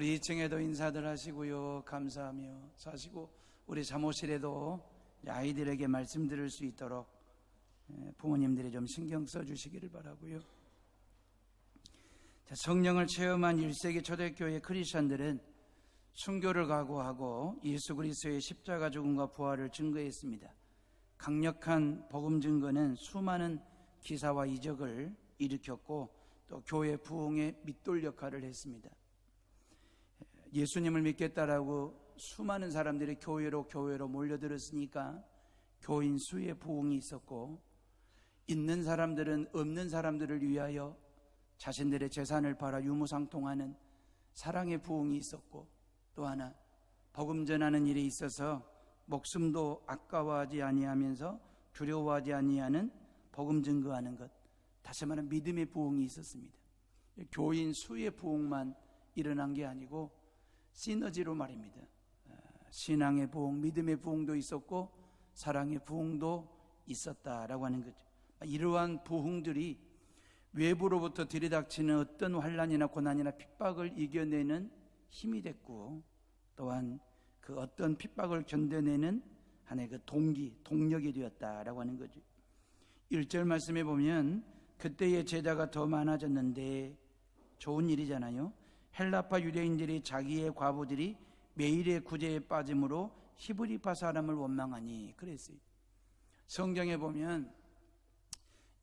우리 2층에도 인사들 하시고요. 감사하며 사시고 우리 사무실에도 아이들에게 말씀 들을 수 있도록 부모님들이 좀 신경 써주시기를 바라고요. 성령을 체험한 1세기 초대교회 크리스천들은 순교를 각오하고 예수 그리스도의 십자가 죽음과 부활을 증거했습니다. 강력한 복음 증거는 수많은 기사와 이적을 일으켰고 또 교회 부흥의 밑돌 역할을 했습니다. 예수님을 믿겠다라고 수많은 사람들이 교회로 몰려들었으니까 교인 수의 부흥이 있었고, 있는 사람들은 없는 사람들을 위하여 자신들의 재산을 팔아 유무상통하는 사랑의 부흥이 있었고, 또 하나 복음 전하는 일에 있어서 목숨도 아까워하지 아니하면서 두려워하지 아니하는 복음 증거하는 것, 다시 말하면 믿음의 부흥이 있었습니다. 교인 수의 부흥만 일어난 게 아니고 시너지로 말입니다. 신앙의 부흥, 믿음의 부흥도 있었고 사랑의 부흥도 있었다라고 하는 거죠. 이러한 부흥들이 외부로부터 들이닥치는 어떤 환난이나 고난이나 핍박을 이겨내는 힘이 됐고, 또한 그 어떤 핍박을 견뎌내는 하나의 그 동력이 되었다라고 하는 거죠. 1절 말씀에 보면 그때의 제자가 더 많아졌는데, 좋은 일이잖아요. 헬라파 유대인들이 자기의 과부들이 매일의 구제에 빠짐으로 히브리파 사람을 원망하니 그랬어요. 성경에 보면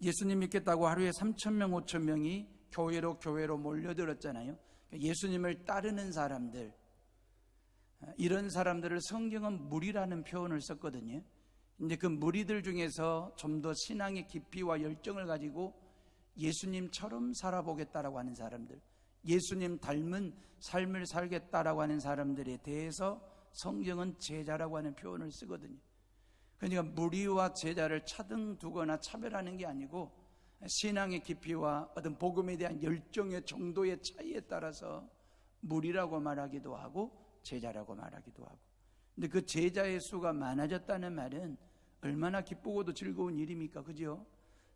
예수님 믿겠다고 하루에 3,000명 5,000명이 교회로 몰려들었잖아요. 예수님을 따르는 사람들, 이런 사람들을 성경은 무리라는 표현을 썼거든요. 근데 그 무리들 중에서 좀 더 신앙의 깊이와 열정을 가지고 예수님처럼 살아보겠다라고 하는 사람들, 예수님 닮은 삶을 살겠다라고 하는 사람들에 대해서 성경은 제자라고 하는 표현을 쓰거든요. 그러니까 무리와 제자를 차등 두거나 차별하는 게 아니고 신앙의 깊이와 어떤 복음에 대한 열정의 정도의 차이에 따라서 무리라고 말하기도 하고 제자라고 말하기도 하고. 근데 그 제자의 수가 많아졌다는 말은 얼마나 기쁘고도 즐거운 일입니까? 그죠?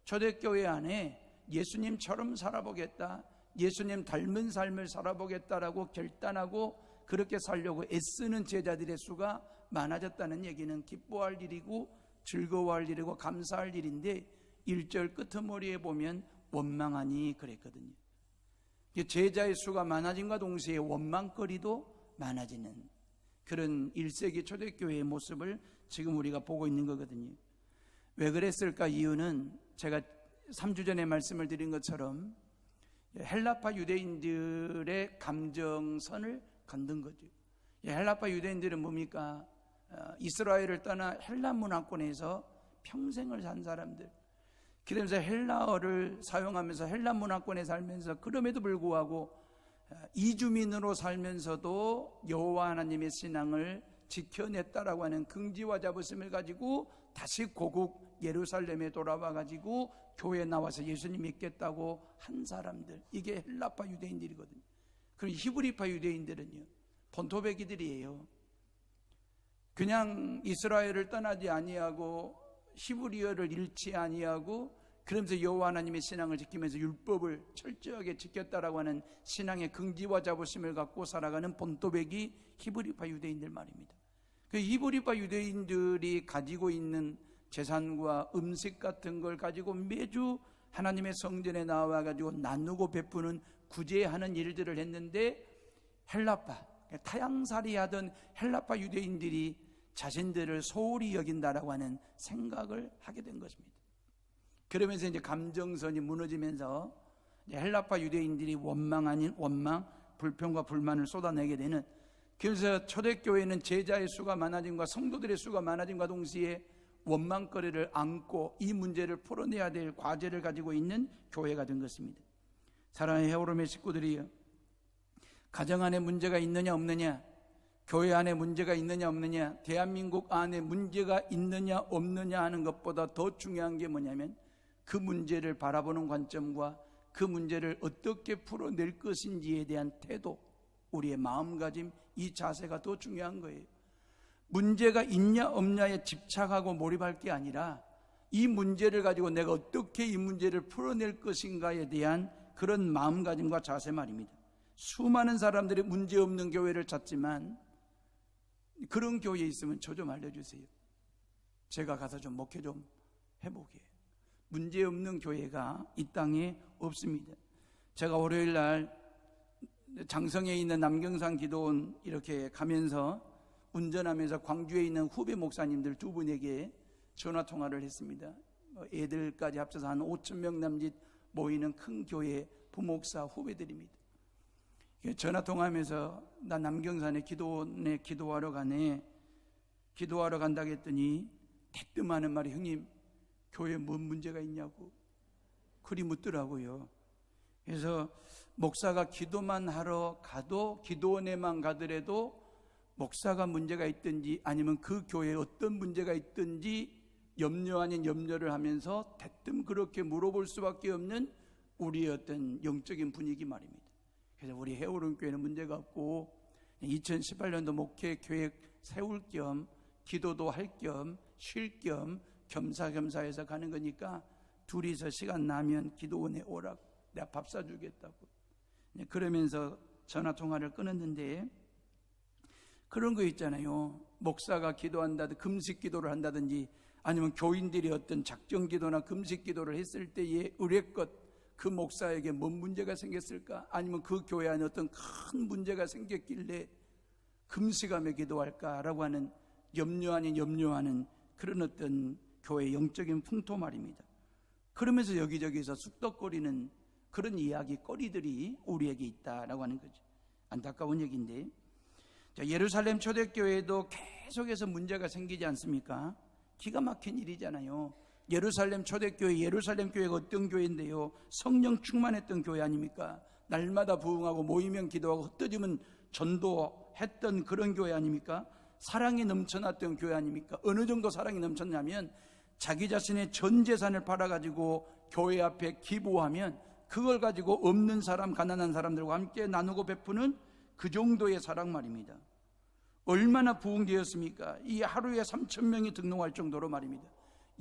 초대교회 안에 예수님처럼 살아보겠다, 예수님 닮은 삶을 살아보겠다라고 결단하고 그렇게 살려고 애쓰는 제자들의 수가 많아졌다는 얘기는 기뻐할 일이고 즐거워할 일이고 감사할 일인데, 1절 끄트머리에 보면 원망하니 그랬거든요. 제자의 수가 많아짐과 동시에 원망거리도 많아지는 그런 1세기 초대교회의 모습을 지금 우리가 보고 있는 거거든요. 왜 그랬을까? 이유는 제가 3주 전에 말씀을 드린 것처럼 헬라파 유대인들의 감정선을 건든 거죠. 헬라파 유대인들은 뭡니까? 이스라엘을 떠나 헬라 문화권에서 평생을 산 사람들, 그러면서 헬라어를 사용하면서 헬라 문화권에 살면서 그럼에도 불구하고 이주민으로 살면서도 여호와 하나님의 신앙을 지켜냈다라고 하는 긍지와 자부심을 가지고 다시 고국 예루살렘에 돌아와 가지고 교회에 나와서 예수님 믿겠다고 한 사람들, 이게 헬라파 유대인들이거든요. 그럼 히브리파 유대인들은요, 본토배기들이에요. 그냥 이스라엘을 떠나지 아니하고 히브리어를 잃지 아니하고 그러면서 여호와 하나님의 신앙을 지키면서 율법을 철저하게 지켰다라고 하는 신앙의 긍지와 자부심을 갖고 살아가는 본토배기 히브리파 유대인들 말입니다. 그 히브리파 유대인들이 가지고 있는 재산과 음식 같은 걸 가지고 매주 하나님의 성전에 나와 가지고 나누고 베푸는 구제하는 일들을 했는데, 헬라파, 타향살이 하던 헬라파 유대인들이 자신들을 소홀히 여긴다라고 하는 생각을 하게 된 것입니다. 그러면서 이제 감정선이 무너지면서 헬라파 유대인들이 원망 아닌 원망, 불평과 불만을 쏟아내게 되는, 그래서 초대교회는 제자의 수가 많아짐과 성도들의 수가 많아짐과 동시에 원망거리를 안고 이 문제를 풀어내야 될 과제를 가지고 있는 교회가 된 것입니다. 사랑하는 헤어롬의 식구들이요, 가정 안에 문제가 있느냐 없느냐, 교회 안에 문제가 있느냐 없느냐, 대한민국 안에 문제가 있느냐 없느냐 하는 것보다 더 중요한 게 뭐냐면 그 문제를 바라보는 관점과 그 문제를 어떻게 풀어낼 것인지에 대한 태도, 우리의 마음가짐, 이 자세가 더 중요한 거예요. 문제가 있냐 없냐에 집착하고 몰입할 게 아니라 이 문제를 가지고 내가 어떻게 이 문제를 풀어낼 것인가에 대한 그런 마음가짐과 자세 말입니다. 수많은 사람들이 문제없는 교회를 찾지만 그런 교회에 있으면 저 좀 알려주세요. 제가 가서 좀 목회 좀 해보게. 문제없는 교회가 이 땅에 없습니다. 제가 월요일 날 장성에 있는 남경산 기도원 이렇게 가면서 운전하면서 광주에 있는 후배 목사님들 두 분에게 전화 통화를 했습니다. 애들까지 합쳐서 한 5,000명 남짓 모이는 큰 교회 부목사 후배들입니다. 전화 통화하면서 나 남경산에 기도원에 기도하러 가네. 기도하러 간다고 했더니 대뜸하는 말이 형님 교회에 뭔 문제가 있냐고 그리 묻더라고요. 그래서 목사가 기도만 하러 가도 기도원에만 가더라도 목사가 문제가 있든지 아니면 그 교회에 어떤 문제가 있든지 염려 아닌 염려를 하면서 대뜸 그렇게 물어볼 수밖에 없는 우리의 어떤 영적인 분위기 말입니다. 그래서 우리 해오름교회는 문제가 없고 2018년도 목회 계획 세울 겸 기도도 할 겸 쉴 겸 겸사겸사해서 가는 거니까 둘이서 시간 나면 기도원에 오라고 내가 밥 사주겠다고 그러면서 전화통화를 끊었는데 그런 거 있잖아요. 목사가 기도한다든지 금식 기도를 한다든지 아니면 교인들이 어떤 작정 기도나 금식 기도를 했을 때에 의뢰껏 그 목사에게 뭔 문제가 생겼을까? 아니면 그 교회 안에 어떤 큰 문제가 생겼길래 금식하며 기도할까라고 하는 염려 아닌 염려하는 그런 어떤 교회의 영적인 풍토 말입니다. 그러면서 여기저기서 쑥덕거리는 그런 이야기거리들이 우리에게 있다라고 하는 거죠. 안타까운 얘기인데 예루살렘 초대교회도 계속해서 문제가 생기지 않습니까? 기가 막힌 일이잖아요. 예루살렘 초대교회, 예루살렘 교회가 어떤 교회인데요? 성령 충만했던 교회 아닙니까? 날마다 부흥하고 모이면 기도하고 흩어지면 전도했던 그런 교회 아닙니까? 사랑이 넘쳐났던 교회 아닙니까? 어느 정도 사랑이 넘쳤냐면 자기 자신의 전 재산을 팔아가지고 교회 앞에 기부하면 그걸 가지고 없는 사람, 가난한 사람들과 함께 나누고 베푸는 그 정도의 사랑 말입니다. 얼마나 부흥되었습니까? 이 하루에 3,000명이 등록할 정도로 말입니다.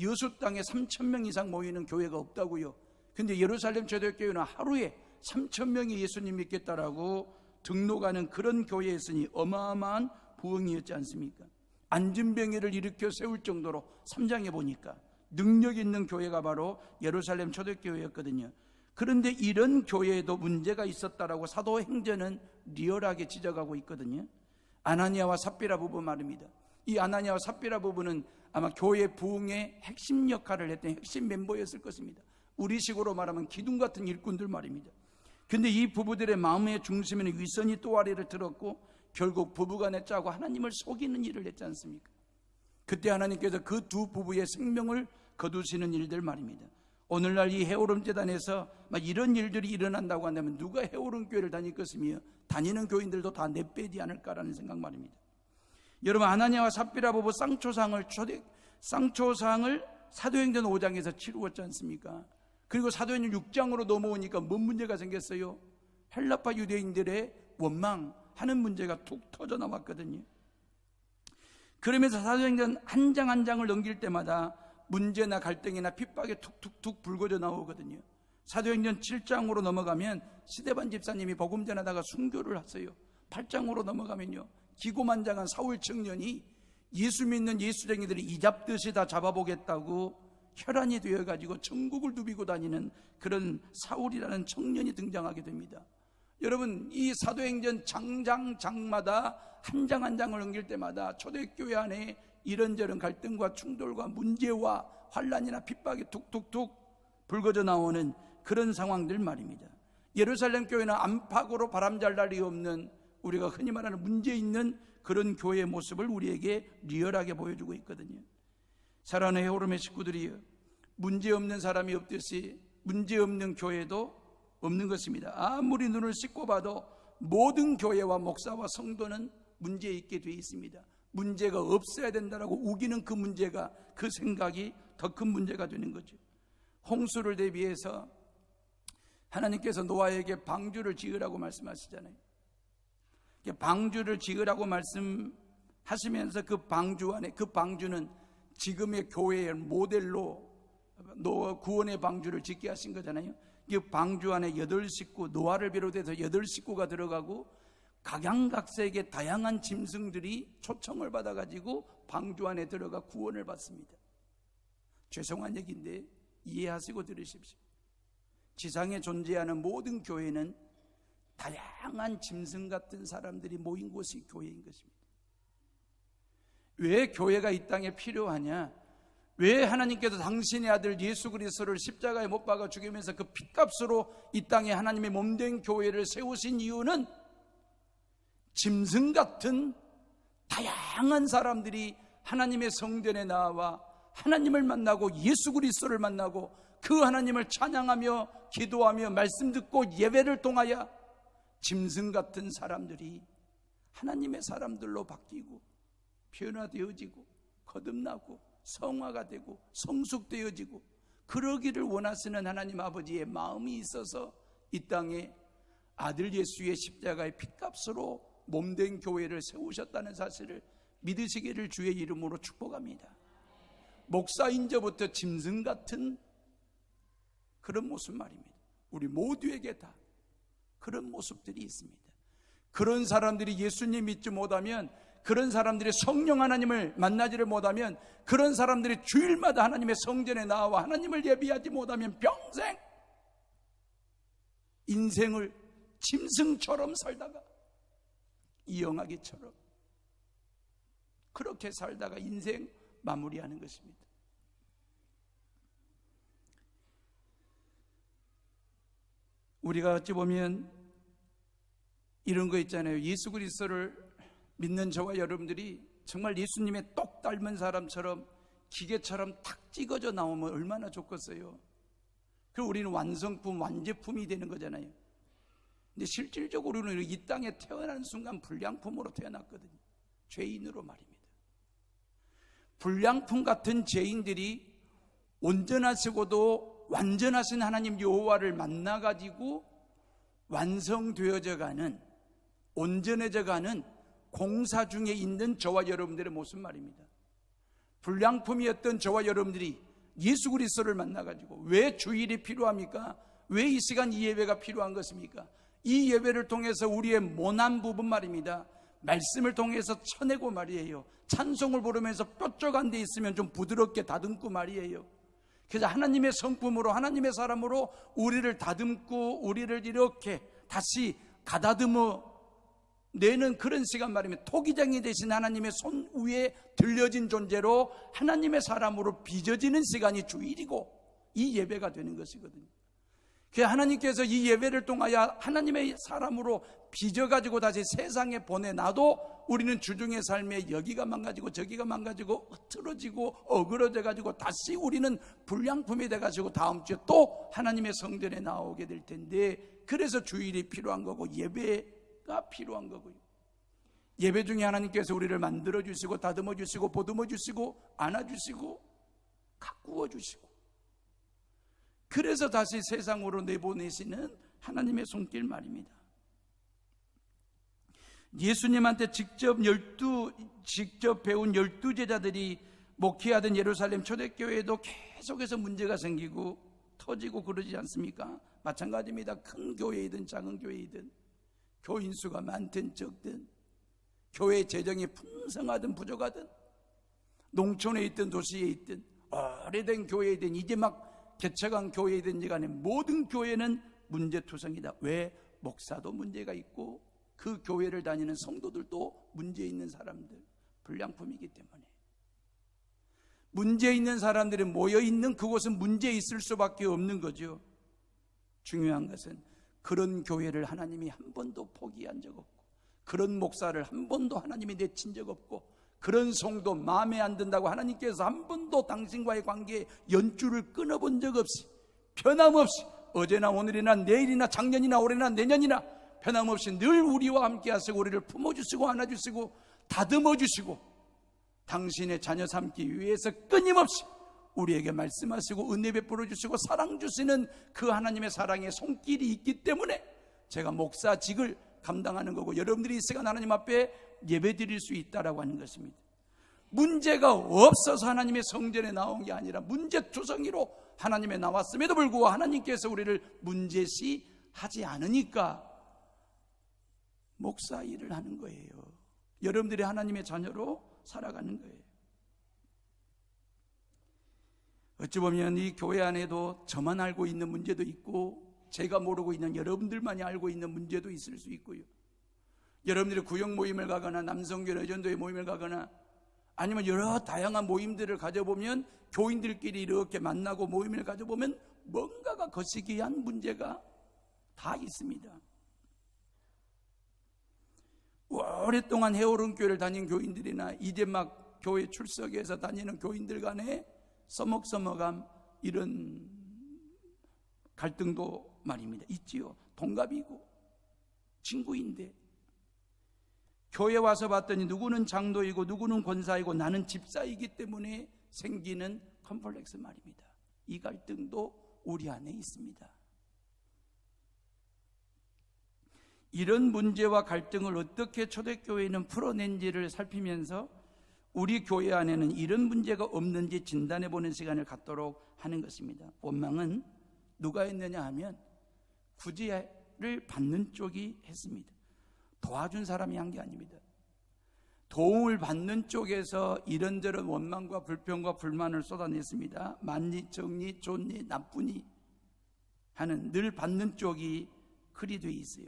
여수 땅에 3,000명 이상 모이는 교회가 없다고요. 근데 예루살렘 초대교회는 하루에 3,000명이 예수님 믿겠다라고 등록하는 그런 교회였으니 어마어마한 부흥이었지 않습니까? 안진병회를 일으켜 세울 정도로 3장에 보니까 능력 있는 교회가 바로 예루살렘 초대교회였거든요. 그런데 이런 교회에도 문제가 있었다라고 사도행전은 리얼하게 지적하고 있거든요. 아나니아와 삽비라 부부 말입니다. 이 아나니아와 삽비라 부부는 아마 교회 부흥의 핵심 역할을 했던 핵심 멤버였을 것입니다. 우리식으로 말하면 기둥 같은 일꾼들 말입니다. 근데 이 부부들의 마음의 중심에는 위선이 또아리를 들었고 결국 부부간에 짜고 하나님을 속이는 일을 했지 않습니까? 그때 하나님께서 그 두 부부의 생명을 거두시는 일들 말입니다. 오늘날 이 해오름 재단에서 막 이런 일들이 일어난다고 한다면 누가 해오름 교회를 다니겠으며 다니는 교인들도 다 내빼지 않을까라는 생각 말입니다. 여러분 아나니아와 삽비라 부부 쌍초상을 사도행전 5장에서 치루었지 않습니까? 그리고 사도행전 6장으로 넘어오니까 뭔 문제가 생겼어요? 헬라파 유대인들의 원망하는 문제가 툭 터져 나왔거든요. 그러면서 사도행전 한 장 한 장을 넘길 때마다 문제나 갈등이나 핍박이 툭툭툭 불거져 나오거든요. 사도행전 7장으로 넘어가면 스데반 집사님이 복음 전하다가 순교를 하세요. 8장으로 넘어가면요 기고만장한 사울 청년이 예수 믿는 예수쟁이들이 이잡듯이 다 잡아보겠다고 혈안이 되어가지고 천국을 누비고 다니는 그런 사울이라는 청년이 등장하게 됩니다. 여러분 이 사도행전 장마다 한 장 한 장을 넘길 때마다 초대교회 안에 이런저런 갈등과 충돌과 문제와 환난이나 핍박이 툭툭툭 불거져 나오는 그런 상황들 말입니다. 예루살렘 교회는 안팎으로 바람잘 날이 없는 우리가 흔히 말하는 문제 있는 그런 교회의 모습을 우리에게 리얼하게 보여주고 있거든요. 사랑하는 해오름의 식구들이요, 문제없는 사람이 없듯이 문제없는 교회도 없는 것입니다. 아무리 눈을 씻고 봐도 모든 교회와 목사와 성도는 문제 있게 되어 있습니다. 문제가 없어야 된다라고 우기는 그 문제가, 그 생각이 더 큰 문제가 되는 거죠. 홍수를 대비해서 하나님께서 노아에게 방주를 지으라고 말씀하시잖아요. 방주를 지으라고 말씀하시면서 그 방주 안에, 그 방주는 지금의 교회의 모델로 노아 구원의 방주를 짓게 하신 거잖아요. 그 방주 안에 8식구, 노아를 비롯해서 8식구가 들어가고 각양각색의 다양한 짐승들이 초청을 받아가지고 방주 안에 들어가 구원을 받습니다. 죄송한 얘기인데 이해하시고 들으십시오. 지상에 존재하는 모든 교회는 다양한 짐승 같은 사람들이 모인 곳이 교회인 것입니다. 왜 교회가 이 땅에 필요하냐? 왜 하나님께서 당신의 아들 예수 그리스도를 십자가에 못 박아 죽이면서 그 핏값으로 이 땅에 하나님의 몸된 교회를 세우신 이유는 짐승 같은 다양한 사람들이 하나님의 성전에 나와 하나님을 만나고 예수 그리스도를 만나고 그 하나님을 찬양하며 기도하며 말씀 듣고 예배를 통하여 짐승 같은 사람들이 하나님의 사람들로 바뀌고 변화되어지고 거듭나고 성화가 되고 성숙되어지고 그러기를 원하시는 하나님 아버지의 마음이 있어서 이 땅에 아들 예수의 십자가의 핏값으로 몸된 교회를 세우셨다는 사실을 믿으시기를 주의 이름으로 축복합니다. 목사인 저부터 짐승 같은 그런 모습 말입니다. 우리 모두에게 다 그런 모습들이 있습니다. 그런 사람들이 예수님 믿지 못하면, 그런 사람들이 성령 하나님을 만나지를 못하면, 그런 사람들이 주일마다 하나님의 성전에 나와 하나님을 예배하지 못하면 평생 인생을 짐승처럼 살다가, 이영하기처럼 그렇게 살다가 인생 마무리하는 것입니다. 우리가 어찌 보면 이런 거 있잖아요. 예수 그리스도를 믿는 저와 여러분들이 정말 예수님의 똑 닮은 사람처럼 기계처럼 탁 찍어져 나오면 얼마나 좋겠어요. 그리고 우리는 완성품, 완제품이 되는 거잖아요. 근데 실질적으로는 이 땅에 태어난 순간 불량품으로 태어났거든요. 죄인으로 말입니다. 불량품 같은 죄인들이 온전하시고도 완전하신 하나님 여호와를 만나가지고 완성되어져 가는, 온전해져 가는 공사 중에 있는 저와 여러분들의 모습 말입니다. 불량품이었던 저와 여러분들이 예수 그리스도를 만나가지고, 왜 주일이 필요합니까? 왜 이 시간 이 예배가 필요한 것입니까? 이 예배를 통해서 우리의 모난 부분 말입니다, 말씀을 통해서 쳐내고 말이에요. 찬송을 부르면서 뾰족한 데 있으면 좀 부드럽게 다듬고 말이에요. 그래서 하나님의 성품으로, 하나님의 사람으로 우리를 다듬고 우리를 이렇게 다시 가다듬어 내는 그런 시간 말이면, 토기장이 되신 하나님의 손 위에 들려진 존재로 하나님의 사람으로 빚어지는 시간이 주일이고 이 예배가 되는 것이거든요. 그래서 하나님께서 이 예배를 통하여 하나님의 사람으로 빚어가지고 다시 세상에 보내놔도 우리는 주중의 삶에 여기가 망가지고 저기가 망가지고 흐트러지고 어그러져가지고 다시 우리는 불량품이 돼가지고 다음 주에 또 하나님의 성전에 나오게 될 텐데, 그래서 주일이 필요한 거고 예배가 필요한 거고요. 예배 중에 하나님께서 우리를 만들어 주시고 다듬어 주시고 보듬어 주시고 안아 주시고 가꾸어 주시고, 그래서 다시 세상으로 내보내시는 하나님의 손길 말입니다. 예수님한테 직접 배운 12제자들이 목회하던 예루살렘 초대교회에도 계속해서 문제가 생기고 터지고 그러지 않습니까? 마찬가지입니다. 큰 교회이든 작은 교회이든, 교인 수가 많든 적든, 교회 재정이 풍성하든 부족하든, 농촌에 있든 도시에 있든, 오래된 교회이든 이제 막 개척한 교회이든지 간에 모든 교회는 문제투성이다. 왜? 목사도 문제가 있고 그 교회를 다니는 성도들도 문제 있는 사람들, 불량품이기 때문에. 문제 있는 사람들이 모여있는 그곳은 문제 있을 수밖에 없는 거죠. 중요한 것은 그런 교회를 하나님이 한 번도 포기한 적 없고, 그런 목사를 한 번도 하나님이 내친 적 없고, 그런 성도 마음에 안 든다고 하나님께서 한 번도 당신과의 관계에 연줄을 끊어본 적 없이 변함없이 어제나 오늘이나 내일이나 작년이나 올해나 내년이나 변함없이 늘 우리와 함께 하시고 우리를 품어주시고 안아주시고 다듬어주시고 당신의 자녀 삼기 위해서 끊임없이 우리에게 말씀하시고 은혜 베풀어 주시고 사랑 주시는 그 하나님의 사랑의 손길이 있기 때문에 제가 목사직을 감당하는 거고, 여러분들이 이 시간 하나님 앞에 예배 드릴 수 있다라고 하는 것입니다. 문제가 없어서 하나님의 성전에 나온 게 아니라 문제투성이로 하나님에 나왔음에도 불구하고 하나님께서 우리를 문제시 하지 않으니까 목사 일을 하는 거예요. 여러분들이 하나님의 자녀로 살아가는 거예요. 어찌 보면 이 교회 안에도 저만 알고 있는 문제도 있고 제가 모르고 있는 여러분들만이 알고 있는 문제도 있을 수 있고요. 여러분들이 구역 모임을 가거나 남성교회 의전도회 모임을 가거나 아니면 여러 다양한 모임들을 가져보면 교인들끼리 이렇게 만나고 모임을 가져보면 뭔가가 거시기한 문제가 다 있습니다. 오랫동안 해오른 교회를 다닌 교인들이나 이제 막 교회 출석해서 다니는 교인들 간에 서먹서먹함 이런 갈등도 말입니다. 있지요. 동갑이고 친구인데 교회 와서 봤더니 누구는 장로이고 누구는 권사이고 나는 집사이기 때문에 생기는 컴플렉스 말입니다. 이 갈등도 우리 안에 있습니다. 이런 문제와 갈등을 어떻게 초대교회는 풀어낸지를 살피면서 우리 교회 안에는 이런 문제가 없는지 진단해보는 시간을 갖도록 하는 것입니다. 원망은 누가 했느냐 하면 구제를 받는 쪽이 했습니다. 도와준 사람이 한 게 아닙니다. 도움을 받는 쪽에서 이런저런 원망과 불평과 불만을 쏟아냈습니다. 많니 적니 좋니 나쁘니 하는 늘 받는 쪽이 그리 돼 있어요.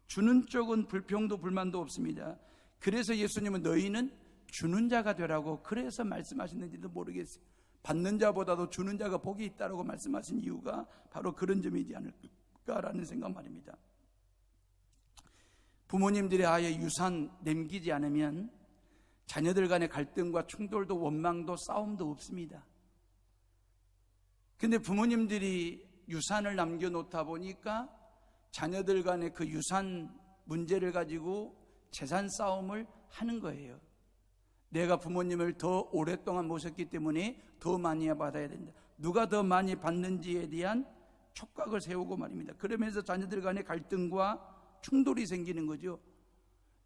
주는 쪽은 불평도 불만도 없습니다. 그래서 예수님은 너희는 주는 자가 되라고 그래서 말씀하셨는지도 모르겠어요. 받는 자보다도 주는 자가 복이 있다라고 말씀하신 이유가 바로 그런 점이지 않을까라는 생각 말입니다. 부모님들이 아예 유산 남기지 않으면 자녀들 간의 갈등과 충돌도 원망도 싸움도 없습니다. 근데 부모님들이 유산을 남겨놓다 보니까 자녀들 간의 그 유산 문제를 가지고 재산 싸움을 하는 거예요. 내가 부모님을 더 오랫동안 모셨기 때문에 더 많이 받아야 된다. 누가 더 많이 받는지에 대한 촉각을 세우고 말입니다. 그러면서 자녀들 간의 갈등과 충돌이 생기는 거죠.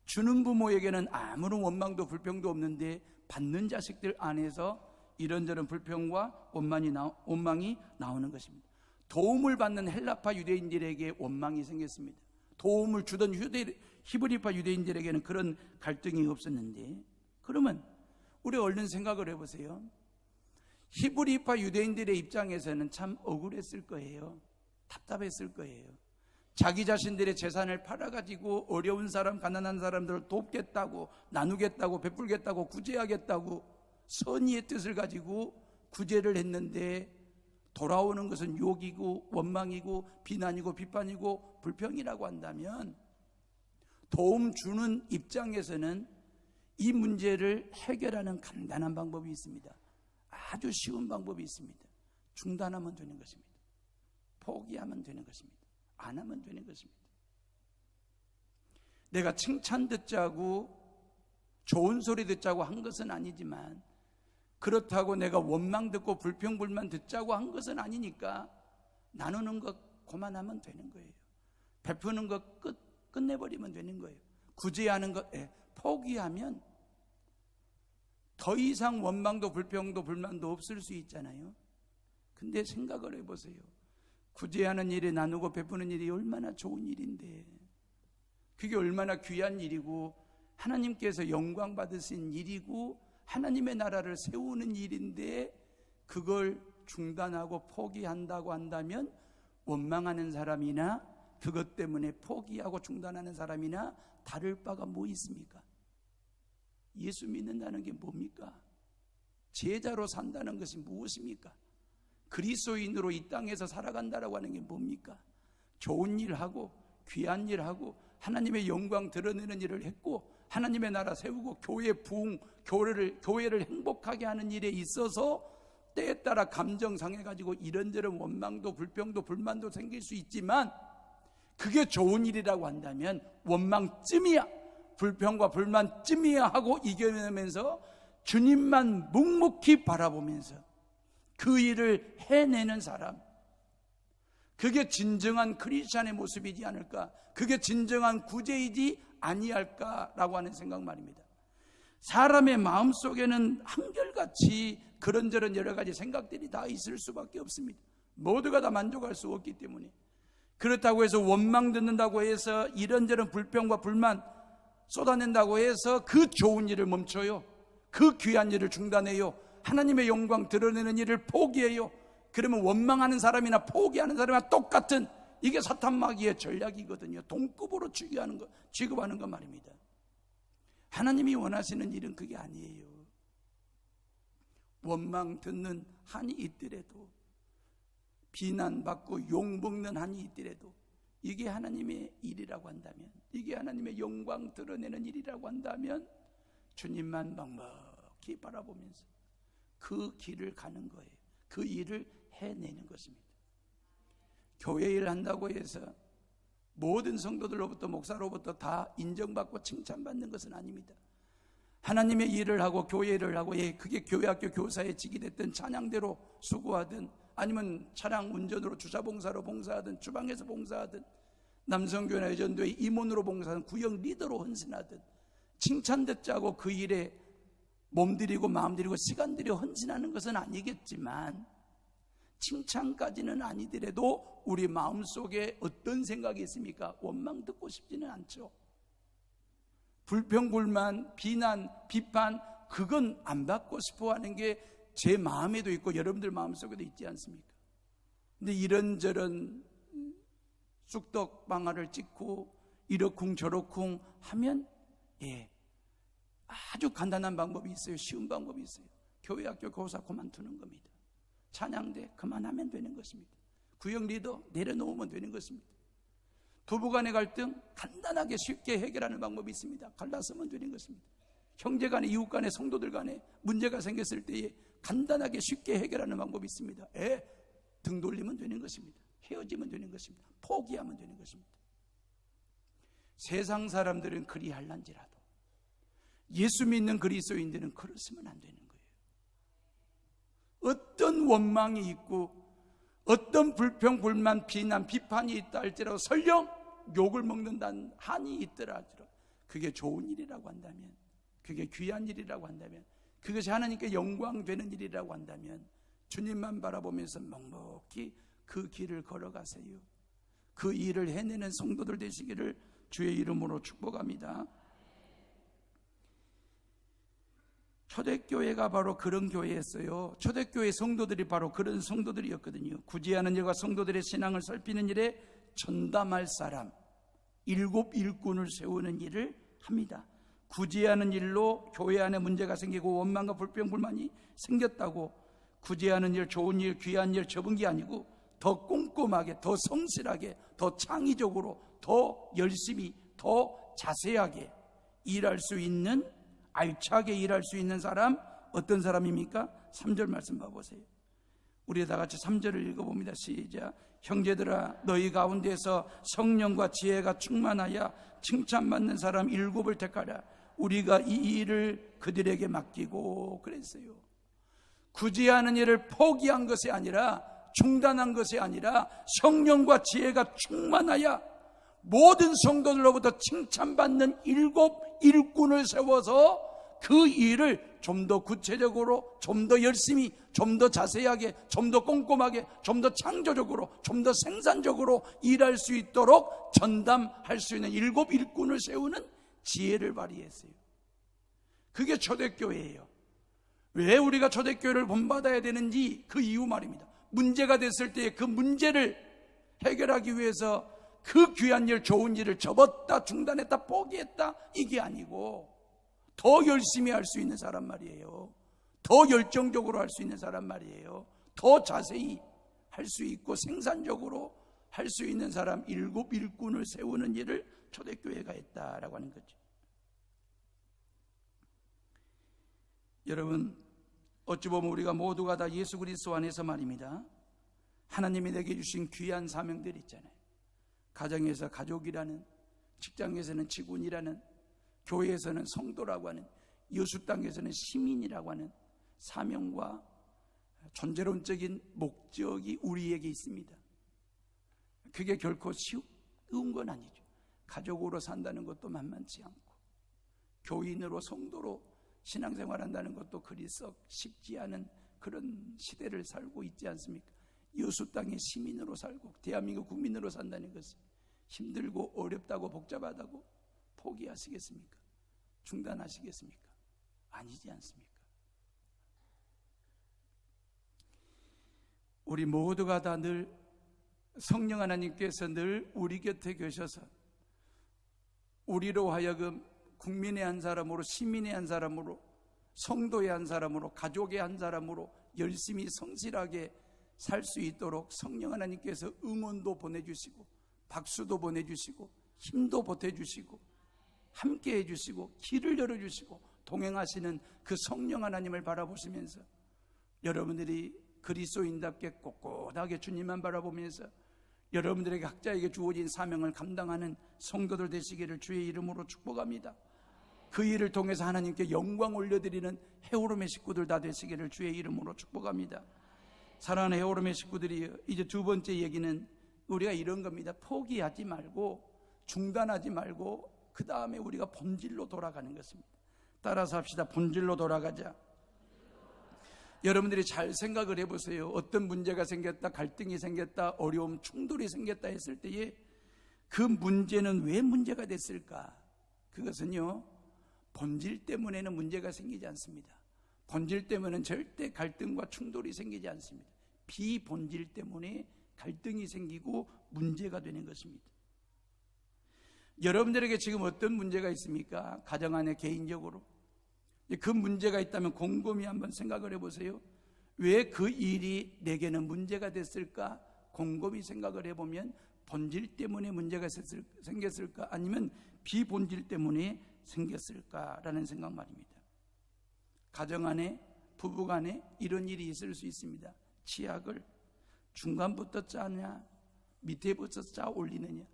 주는 부모에게는 아무런 원망도 불평도 없는데 받는 자식들 안에서 이런저런 불평과 원망이 나오는 것입니다. 도움을 받는 헬라파 유대인들에게 원망이 생겼습니다. 도움을 주던 히브리파 유대인들에게는 그런 갈등이 없었는데, 그러면 우리 얼른 생각을 해보세요. 히브리파 유대인들의 입장에서는 참 억울했을 거예요. 답답했을 거예요. 자기 자신들의 재산을 팔아가지고 어려운 사람, 가난한 사람들을 돕겠다고, 나누겠다고, 베풀겠다고, 구제하겠다고 선의의 뜻을 가지고 구제를 했는데 돌아오는 것은 욕이고 원망이고 비난이고 비판이고 불평이라고 한다면, 도움 주는 입장에서는 이 문제를 해결하는 간단한 방법이 있습니다. 아주 쉬운 방법이 있습니다. 중단하면 되는 것입니다. 포기하면 되는 것입니다. 안 하면 되는 것입니다. 내가 칭찬 듣자고 좋은 소리 듣자고 한 것은 아니지만, 그렇다고 내가 원망 듣고 불평 불만 듣자고 한 것은 아니니까 나누는 것 그만하면 되는 거예요. 베푸는 것 끝내버리면 되는 거예요. 구제하는 것 포기하면 더 이상 원망도 불평도 불만도 없을 수 있잖아요. 근데 생각을 해보세요. 구제하는 일이, 나누고 베푸는 일이 얼마나 좋은 일인데, 그게 얼마나 귀한 일이고 하나님께서 영광 받으신 일이고 하나님의 나라를 세우는 일인데, 그걸 중단하고 포기한다고 한다면 원망하는 사람이나 그것 때문에 포기하고 중단하는 사람이나 다를 바가 뭐 있습니까? 예수 믿는다는 게 뭡니까? 제자로 산다는 것이 무엇입니까? 그리스도인으로 이 땅에서 살아간다라고 하는 게 뭡니까? 좋은 일하고 귀한 일하고 하나님의 영광 드러내는 일을 했고 하나님의 나라 세우고 교회 부흥, 교회를 행복하게 하는 일에 있어서 때에 따라 감정 상해가지고 이런저런 원망도 불평도 불만도 생길 수 있지만, 그게 좋은 일이라고 한다면 원망쯤이야, 불평과 불만쯤이야 하고 이겨내면서 주님만 묵묵히 바라보면서 그 일을 해내는 사람, 그게 진정한 크리스찬의 모습이지 않을까, 그게 진정한 구제이지 아니할까라고 하는 생각 말입니다. 사람의 마음속에는 한결같이 그런저런 여러 가지 생각들이 다 있을 수밖에 없습니다. 모두가 다 만족할 수 없기 때문에. 그렇다고 해서 원망 듣는다고 해서 이런저런 불평과 불만 쏟아낸다고 해서 그 좋은 일을 멈춰요. 그 귀한 일을 중단해요. 하나님의 영광 드러내는 일을 포기해요. 그러면 원망하는 사람이나 포기하는 사람이나 똑같은, 이게 사탄 마귀의 전략이거든요. 동급으로 취급하는 것 말입니다. 하나님이 원하시는 일은 그게 아니에요. 원망 듣는 한이 있더라도, 비난받고 욕먹는 한이 있더라도, 이게 하나님의 일이라고 한다면, 이게 하나님의 영광 드러내는 일이라고 한다면 주님만 넉넉히 바라보면서 그 길을 가는 거예요. 그 일을 해내는 것입니다. 교회 일을 한다고 해서 모든 성도들로부터, 목사로부터 다 인정받고 칭찬받는 것은 아닙니다. 하나님의 일을 하고 교회 일을 하고, 그게 교회학교 교사의 직이 됐든 찬양대로 수고하든, 아니면 차량 운전으로 주차봉사로 봉사하든, 주방에서 봉사하든, 남성교회나 여전도의 임원으로 봉사하든, 구역 리더로 헌신하든, 칭찬 듣자고 그 일에 몸들이고 마음들이고 시간들이 헌신하는 것은 아니겠지만, 칭찬까지는 아니더라도 우리 마음속에 어떤 생각이 있습니까? 원망 듣고 싶지는 않죠. 불평불만, 비난, 비판, 그건 안 받고 싶어 하는 게 제 마음에도 있고 여러분들 마음속에도 있지 않습니까? 근데 이런저런 쑥떡방아를 찍고 이러쿵 저러쿵 하면, 아주 간단한 방법이 있어요. 쉬운 방법이 있어요. 교회학교 교사 그만두는 겁니다. 찬양대 그만하면 되는 것입니다. 구역 리더 내려놓으면 되는 것입니다. 부부간의 갈등 간단하게 쉽게 해결하는 방법이 있습니다. 갈라서면 되는 것입니다. 형제간에, 이웃간에, 성도들 간에 문제가 생겼을 때에 간단하게 쉽게 해결하는 방법이 있습니다. 등 돌리면 되는 것입니다. 헤어지면 되는 것입니다. 포기하면 되는 것입니다. 세상 사람들은 그리 할란지라도 예수 믿는 그리스도인들은 그렇으면 안 되는 거예요. 어떤 원망이 있고 어떤 불평, 불만, 비난, 비판이 있다 할지라도, 설령 욕을 먹는다는 한이 있더라 할지라도, 그게 좋은 일이라고 한다면, 그게 귀한 일이라고 한다면, 그것이 하나님께 영광 되는 일이라고 한다면 주님만 바라보면서 넉넉히 그 길을 걸어가세요. 그 일을 해내는 성도들 되시기를 주의 이름으로 축복합니다. 초대교회가 바로 그런 교회였어요. 초대교회 성도들이 바로 그런 성도들이었거든요. 구제하는 일과 성도들의 신앙을 살피는 일에 전담할 사람, 7 일꾼을 세우는 일을 합니다. 구제하는 일로 교회 안에 문제가 생기고 원망과 불평, 불만이 생겼다고 구제하는 일, 좋은 일, 귀한 일 접은 게 아니고 더 꼼꼼하게, 더 성실하게, 더 창의적으로, 더 열심히, 더 자세하게 일할 수 있는, 알차게 일할 수 있는 사람, 어떤 사람입니까? 3절 말씀 봐보세요. 우리 다 같이 3절을 읽어봅니다. 시작. 형제들아, 너희 가운데서 성령과 지혜가 충만하여 칭찬받는 사람 7을 택하라. 우리가 이 일을 그들에게 맡기고. 그랬어요. 구제하는 일을 포기한 것이 아니라, 중단한 것이 아니라, 성령과 지혜가 충만하여 모든 성도들로부터 칭찬받는 7 일꾼을 세워서 그 일을 좀 더 구체적으로, 좀 더 열심히, 좀 더 자세하게, 좀 더 꼼꼼하게, 좀 더 창조적으로, 좀 더 생산적으로 일할 수 있도록 전담할 수 있는 7 일꾼을 세우는 지혜를 발휘했어요. 그게 초대교회예요. 왜 우리가 초대교회를 본받아야 되는지 그 이유 말입니다. 문제가 됐을 때 그 문제를 해결하기 위해서 그 귀한 일, 좋은 일을 접었다, 중단했다, 포기했다, 이게 아니고 더 열심히 할 수 있는 사람 말이에요. 더 열정적으로 할 수 있는 사람 말이에요. 더 자세히 할 수 있고 생산적으로 할 수 있는 사람 7 일꾼을 세우는 일을 초대교회가 했다라고 하는 거죠. 여러분, 어찌 보면 우리가 모두가 다 예수 그리스도 안에서 말입니다, 하나님이 내게 주신 귀한 사명들이 있잖아요. 가정에서 가족이라는, 직장에서는 직원이라는, 교회에서는 성도라고 하는, 여수 땅에서는 시민이라고 하는 사명과 존재론적인 목적이 우리에게 있습니다. 그게 결코 쉬운 건 아니죠. 가족으로 산다는 것도 만만치 않고, 교인으로, 성도로 신앙생활 한다는 것도 그리 썩 쉽지 않은 그런 시대를 살고 있지 않습니까? 여수 땅의 시민으로 살고 대한민국 국민으로 산다는 것은 힘들고 어렵다고 복잡하다고 포기하시겠습니까? 중단하시겠습니까? 아니지 않습니까? 우리 모두가 다 늘 성령 하나님께서 늘 우리 곁에 계셔서 우리로 하여금 국민의 한 사람으로, 시민의 한 사람으로, 성도의 한 사람으로, 가족의 한 사람으로 열심히 성실하게 살 수 있도록 성령 하나님께서 응원도 보내주시고 박수도 보내주시고 힘도 보태주시고 함께 해주시고 길을 열어주시고 동행하시는 그 성령 하나님을 바라보시면서 여러분들이 그리스도인답게 꼿꼿하게 주님만 바라보면서 여러분들에게 각자에게 주어진 사명을 감당하는 성도들 되시기를 주의 이름으로 축복합니다. 그 일을 통해서 하나님께 영광 올려드리는 헤오름의 식구들 다 되시기를 주의 이름으로 축복합니다. 사랑하는 헤오름의 식구들이 이제 두 번째 얘기는 우리가 이런 겁니다. 포기하지 말고 중단하지 말고 그 다음에 우리가 본질로 돌아가는 것입니다. 따라서 합시다. 본질로 돌아가자. 여러분들이 잘 생각을 해보세요. 어떤 문제가 생겼다, 갈등이 생겼다, 어려움, 충돌이 생겼다 했을 때에 그 문제는 왜 문제가 됐을까? 그것은요, 본질 때문에는 문제가 생기지 않습니다. 본질 때문에는 절대 갈등과 충돌이 생기지 않습니다. 비본질 때문에 갈등이 생기고 문제가 되는 것입니다. 여러분들에게 지금 어떤 문제가 있습니까? 가정 안에 개인적으로 그 문제가 있다면 곰곰이 한번 생각을 해보세요. 왜 그 일이 내게는 문제가 됐을까? 곰곰이 생각을 해보면 본질 때문에 문제가 생겼을까? 아니면 비본질 때문에 생겼을까라는 생각 말입니다. 가정 안에, 부부 간에 이런 일이 있을 수 있습니다. 치약을 중간부터 짜냐 밑에부터 짜 올리느냐,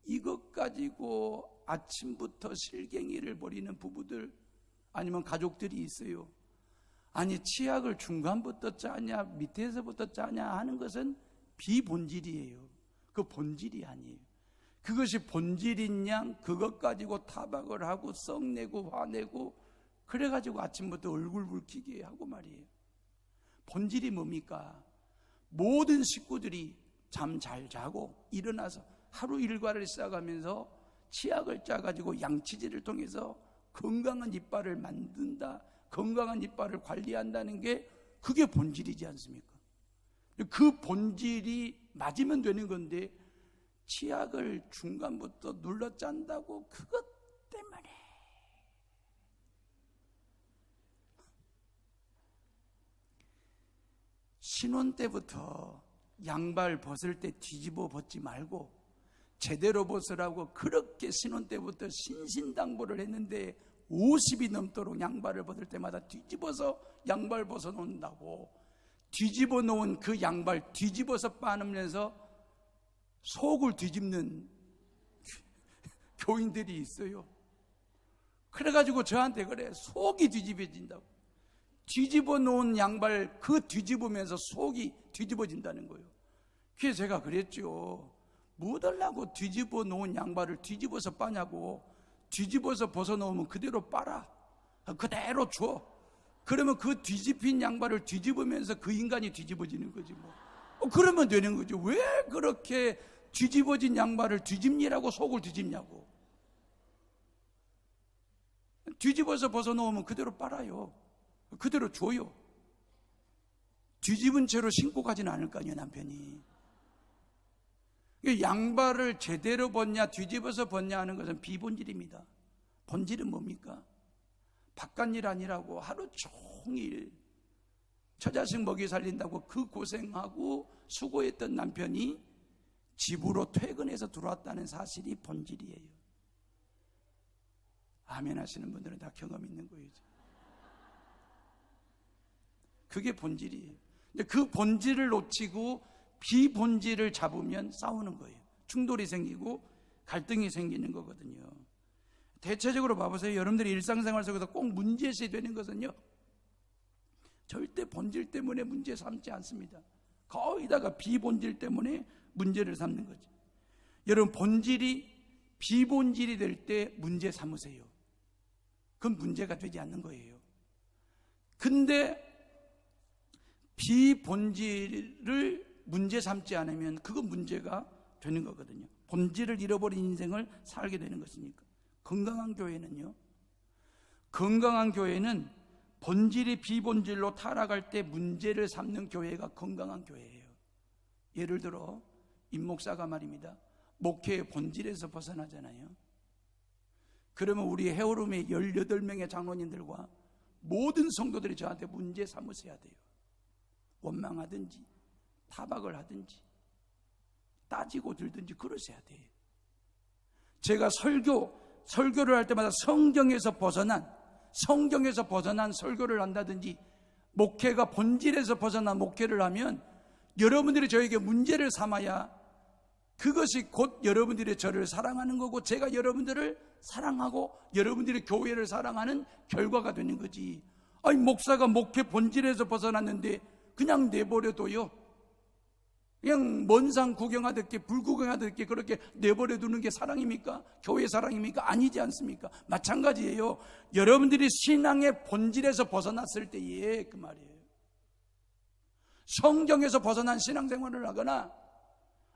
이것 가지고 아침부터 실갱이를 벌이는 부부들 아니면 가족들이 있어요. 아니, 치약을 중간부터 짜냐 밑에서부터 짜냐 하는 것은 비본질이에요. 그 본질이 아니에요. 그것이 본질인 양 그것 가지고 타박을 하고 썩내고 화내고 그래가지고 아침부터 얼굴 붉히게 하고 말이에요. 본질이 뭡니까? 모든 식구들이 잠 잘 자고 일어나서 하루 일과를 시작하면서 치약을 짜가지고 양치질을 통해서 건강한 이빨을 만든다, 건강한 이빨을 관리한다는 게 그게 본질이지 않습니까? 그 본질이 맞으면 되는 건데 치약을 중간부터 눌러 짠다고 그것 때문에 신혼 때부터 양발 벗을 때 뒤집어 벗지 말고 제대로 벗으라고 그렇게 신혼 때부터 신신당부를 했는데 50이 넘도록 양발을 벗을 때마다 뒤집어서 양발 벗어놓는다고 뒤집어 놓은 그 양발 뒤집어서 빠누면서 속을 뒤집는 교인들이 있어요. 그래가지고 저한테 그래, 속이 뒤집어진다고. 뒤집어 놓은 양발 그 뒤집으면서 속이 뒤집어진다는 거예요. 그래서 제가 그랬죠. 뭐 달라고 뒤집어 놓은 양발을 뒤집어서 빠냐고. 뒤집어서 벗어놓으면 그대로 빨아, 그대로 줘. 그러면 그 뒤집힌 양발을 뒤집으면서 그 인간이 뒤집어지는 거지 뭐. 그러면 되는 거죠. 왜 그렇게 뒤집어진 양발을 뒤집니라고 속을 뒤집냐고. 뒤집어서 벗어놓으면 그대로 빨아요. 그대로 줘요. 뒤집은 채로 신고 가지는 않을 거 아니에요, 남편이. 양발을 제대로 벗냐 뒤집어서 벗냐 하는 것은 비본질입니다. 본질은 뭡니까? 바깥일 아니라고 하루 종일 처자식 먹이 살린다고 그 고생하고 수고했던 남편이 집으로 퇴근해서 들어왔다는 사실이 본질이에요. 아멘 하시는 분들은 다 경험 있는 거예요. 그게 본질이에요. 근데 그 본질을 놓치고 비본질을 잡으면 싸우는 거예요. 충돌이 생기고 갈등이 생기는 거거든요. 대체적으로 봐보세요. 여러분들이 일상생활 속에서 꼭 문제시 되는 것은요, 절대 본질 때문에 문제 삼지 않습니다. 거의 다가 비본질 때문에 문제를 삼는 거죠. 여러분, 본질이 비본질이 될 때 문제 삼으세요. 그건 문제가 되지 않는 거예요. 근데 비본질을 문제 삼지 않으면 그건 문제가 되는 거거든요. 본질을 잃어버린 인생을 살게 되는 것이니까. 건강한 교회는 본질이 비본질로 타락할 때 문제를 삼는 교회가 건강한 교회예요. 예를 들어 임목사가 말입니다, 목회의 본질에서 벗어나잖아요. 그러면 우리 헤어룸의 18명의 장로님들과 모든 성도들이 저한테 문제 삼으셔야 돼요. 원망하든지 타박을 하든지 따지고 들든지 그러셔야 돼요. 제가 설교를 할 때마다 성경에서 벗어난 설교를 한다든지 목회가 본질에서 벗어난 목회를 하면 여러분들이 저에게 문제를 삼아야 그것이 곧 여러분들이 저를 사랑하는 거고 제가 여러분들을 사랑하고 여러분들이 교회를 사랑하는 결과가 되는 거지. 아니 목사가 목회 본질에서 벗어났는데 그냥 내버려둬요. 그냥 먼 산 구경하듯이 불 구경하듯이 그렇게 내버려 두는 게 사랑입니까? 교회 사랑입니까? 아니지 않습니까? 마찬가지예요. 여러분들이 신앙의 본질에서 벗어났을 때에 그 말이에요. 성경에서 벗어난 신앙생활을 하거나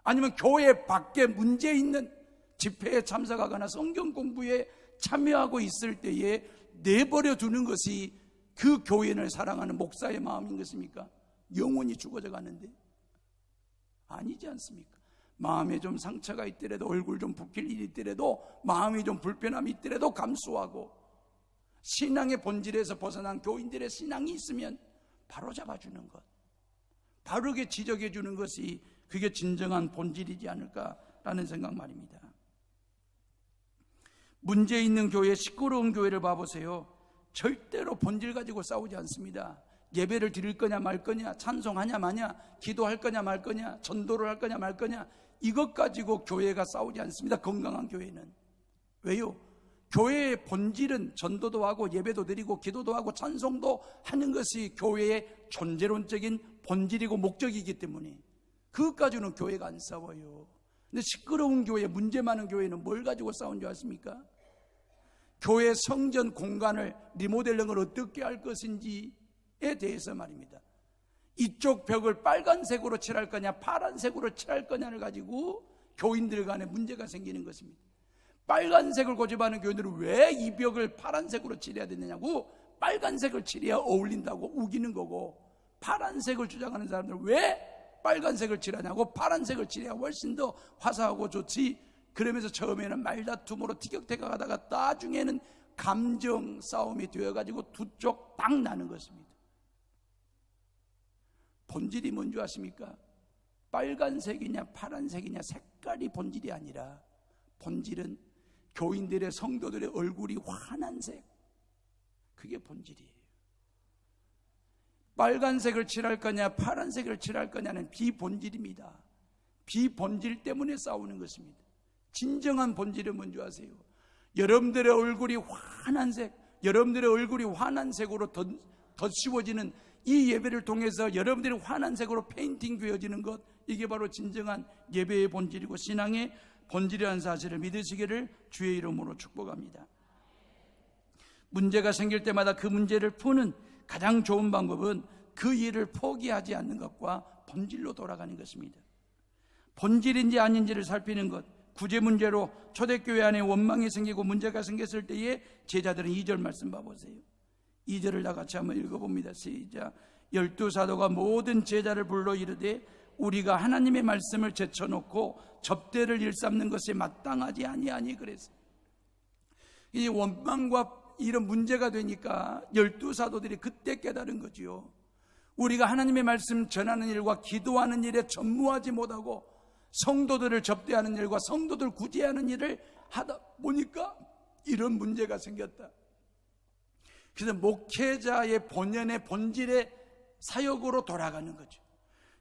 아니면 교회 밖에 문제 있는 집회에 참석하거나 성경 공부에 참여하고 있을 때에 내버려 두는 것이 그 교인을 사랑하는 목사의 마음인 것입니까? 영혼이 죽어져 가는데 아니지 않습니까? 마음에 좀 상처가 있더라도, 얼굴 좀 붓길 일이 있더라도, 마음이 좀 불편함이 있더라도 감수하고 신앙의 본질에서 벗어난 교인들의 신앙이 있으면 바로 잡아주는 것, 바르게 지적해 주는 것이 그게 진정한 본질이지 않을까라는 생각 말입니다. 문제 있는 교회, 시끄러운 교회를 봐보세요. 절대로 본질 가지고 싸우지 않습니다. 예배를 드릴 거냐 말 거냐, 찬송하냐 마냐, 기도할 거냐 말 거냐, 전도를 할 거냐 말 거냐, 이것 가지고 교회가 싸우지 않습니다. 건강한 교회는. 왜요? 교회의 본질은 전도도 하고 예배도 드리고 기도도 하고 찬송도 하는 것이 교회의 존재론적인 본질이고 목적이기 때문에 그것 가지고는 교회가 안 싸워요. 근데 시끄러운 교회, 문제 많은 교회는 뭘 가지고 싸운 줄 아십니까? 교회 성전 공간을 리모델링을 어떻게 할 것인지에 대해서 말입니다. 이쪽 벽을 빨간색으로 칠할 거냐 파란색으로 칠할 거냐를 가지고 교인들 간에 문제가 생기는 것입니다. 빨간색을 고집하는 교인들은 왜 이 벽을 파란색으로 칠해야 되느냐고, 빨간색을 칠해야 어울린다고 우기는 거고, 파란색을 주장하는 사람들은 왜 빨간색을 칠하냐고, 파란색을 칠해야 훨씬 더 화사하고 좋지. 그러면서 처음에는 말다툼으로 티격태격 하다가 나중에는 감정 싸움이 되어가지고 두 쪽 딱 나는 것입니다. 본질이 뭔지 아십니까? 빨간색이냐 파란색이냐 색깔이 본질이 아니라 본질은 교인들의 성도들의 얼굴이 환한 색, 그게 본질이에요. 빨간색을 칠할 거냐 파란색을 칠할 거냐는 비본질입니다. 비본질 때문에 싸우는 것입니다. 진정한 본질은 뭔지 아세요? 여러분들의 얼굴이 환한 색, 여러분들의 얼굴이 환한 색으로 덧씌워지는 이 예배를 통해서 여러분들이 환한 색으로 페인팅 되어지는 것, 이게 바로 진정한 예배의 본질이고 신앙의 본질이라는 사실을 믿으시기를 주의 이름으로 축복합니다. 문제가 생길 때마다 그 문제를 푸는 가장 좋은 방법은 그 일을 포기하지 않는 것과 본질로 돌아가는 것입니다. 본질인지 아닌지를 살피는 것, 구제 문제로 초대교회 안에 원망이 생기고 문제가 생겼을 때에 제자들은 2절 말씀 봐보세요. 2절을 다 같이 한번 읽어봅니다. 시작. 12사도가 모든 제자를 불러 이르되 우리가 하나님의 말씀을 제쳐놓고 접대를 일삼는 것이 마땅하지 아니하니 그래서 이 원망과 이런 문제가 되니까 12사도들이 그때 깨달은 거지요. 우리가 하나님의 말씀 전하는 일과 기도하는 일에 전무하지 못하고 성도들을 접대하는 일과 성도들 구제하는 일을 하다 보니까 이런 문제가 생겼다. 그래서 목회자의 본연의 본질의 사역으로 돌아가는 거죠.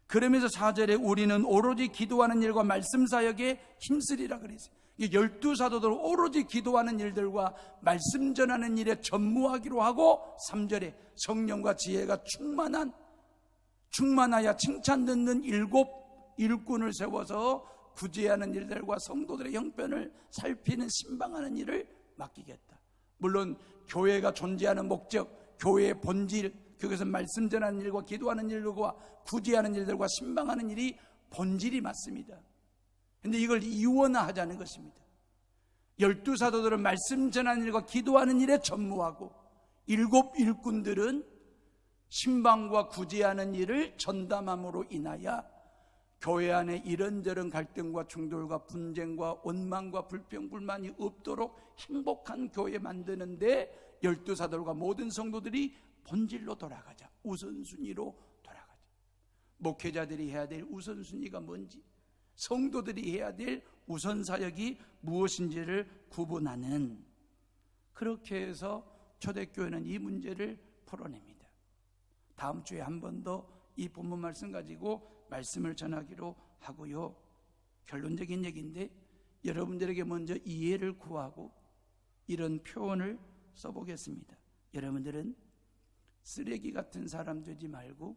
그러면서 4절에 우리는 오로지 기도하는 일과 말씀 사역에 힘쓰리라 그랬어요. 12사도들 오로지 기도하는 일들과 말씀 전하는 일에 전무하기로 하고 3절에 성령과 지혜가 충만하여 칭찬 듣는 7 일꾼을 세워서 구제하는 일들과 성도들의 형편을 살피는 신방하는 일을 맡기겠다. 물론 교회가 존재하는 목적, 교회의 본질, 그것은 말씀 전하는 일과 기도하는 일과 구제하는 일들과 신방하는 일이 본질이 맞습니다. 그런데 이걸 이원화하자는 것입니다. 12사도들은 말씀 전하는 일과 기도하는 일에 전무하고 7 일꾼들은 신방과 구제하는 일을 전담함으로 인하여 교회 안에 이런저런 갈등과 충돌과 분쟁과 원망과 불평, 불만이 없도록 행복한 교회 만드는데 12사도들과 모든 성도들이 본질로 돌아가자, 우선순위로 돌아가자. 목회자들이 해야 될 우선순위가 뭔지, 성도들이 해야 될 우선사역이 무엇인지를 구분하는, 그렇게 해서 초대교회는 이 문제를 풀어냅니다. 다음 주에 한 번 더 이 본문 말씀 가지고 말씀을 전하기로 하고요. 결론적인 얘기인데 여러분들에게 먼저 이해를 구하고 이런 표현을 써보겠습니다. 여러분들은 쓰레기 같은 사람 되지 말고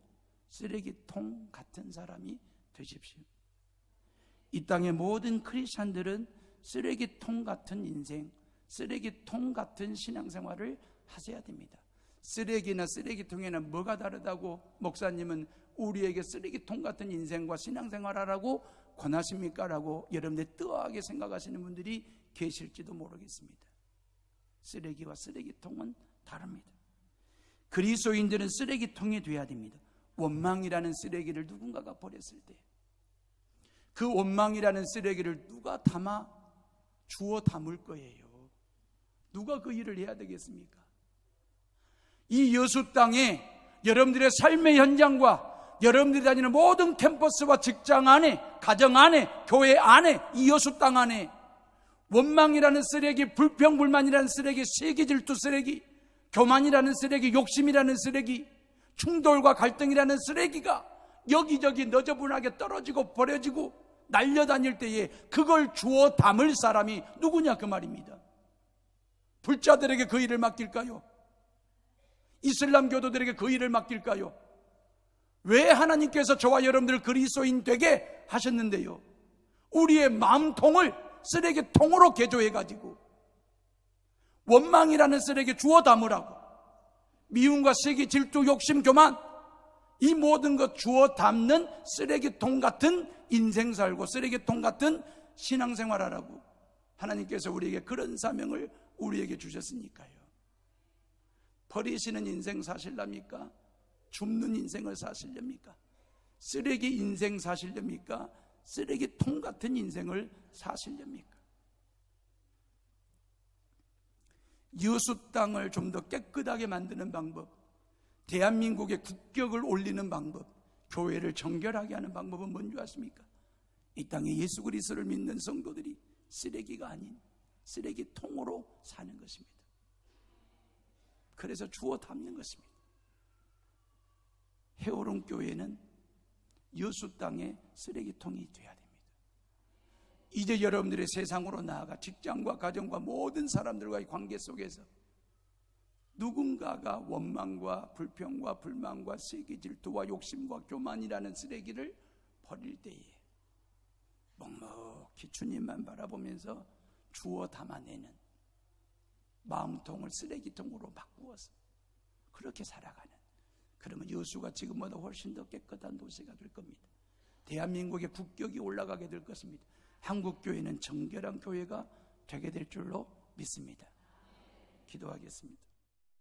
쓰레기통 같은 사람이 되십시오. 이 땅의 모든 크리스찬들은 쓰레기통 같은 인생, 쓰레기통 같은 신앙생활을 하셔야 됩니다. 쓰레기나 쓰레기통에는 뭐가 다르다고 목사님은 우리에게 쓰레기통 같은 인생과 신앙생활하라고 권하십니까? 라고 여러분들 뜨하게 생각하시는 분들이 계실지도 모르겠습니다. 쓰레기와 쓰레기통은 다릅니다. 그리스도인들은 쓰레기통이 되어야 됩니다. 원망이라는 쓰레기를 누군가가 버렸을 때 그 원망이라는 쓰레기를 누가 주워 담을 거예요. 누가 그 일을 해야 되겠습니까? 이 여수 땅에 여러분들의 삶의 현장과 여러분들이 다니는 모든 캠퍼스와 직장 안에, 가정 안에, 교회 안에, 이 여수 땅 안에 원망이라는 쓰레기, 불평, 불만이라는 쓰레기, 세기 질투 쓰레기, 교만이라는 쓰레기, 욕심이라는 쓰레기, 충돌과 갈등이라는 쓰레기가 여기저기 너저분하게 떨어지고 버려지고 날려다닐 때에 그걸 주워 담을 사람이 누구냐 그 말입니다. 불자들에게 그 일을 맡길까요? 이슬람 교도들에게 그 일을 맡길까요? 왜 하나님께서 저와 여러분들을 그리스도인 되게 하셨는데요? 우리의 마음통을 쓰레기통으로 개조해가지고 원망이라는 쓰레기 주워 담으라고, 미움과 세기, 질투, 욕심, 교만, 이 모든 것 주워 담는 쓰레기통 같은 인생 살고 쓰레기통 같은 신앙생활 하라고 하나님께서 우리에게 그런 사명을 우리에게 주셨으니까요. 버리시는 인생 사실랍니까? 줍는 인생을 사실렵니까? 쓰레기 인생 사실렵니까? 쓰레기통 같은 인생을 사실렵니까? 여수 땅을 좀 더 깨끗하게 만드는 방법, 대한민국의 국격을 올리는 방법, 교회를 정결하게 하는 방법은 뭔지 아십니까? 이 땅에 예수 그리스도를 믿는 성도들이 쓰레기가 아닌 쓰레기통으로 사는 것입니다. 그래서 주워 담는 것입니다. 헤어론 교회는 여수 땅의 쓰레기통이 되어야 됩니다. 이제 여러분들의 세상으로 나아가 직장과 가정과 모든 사람들과의 관계 속에서 누군가가 원망과 불평과 불만과 세기, 질투와 욕심과 교만이라는 쓰레기를 버릴 때에 묵묵히 주님만 바라보면서 주워 담아내는 마음통을 쓰레기통으로 바꾸어서 그렇게 살아가는, 그러면 여수가 지금보다 훨씬 더 깨끗한 도시가 될 겁니다. 대한민국의 국격이 올라가게 될 것입니다. 한국교회는 정결한 교회가 되게 될 줄로 믿습니다. 기도하겠습니다.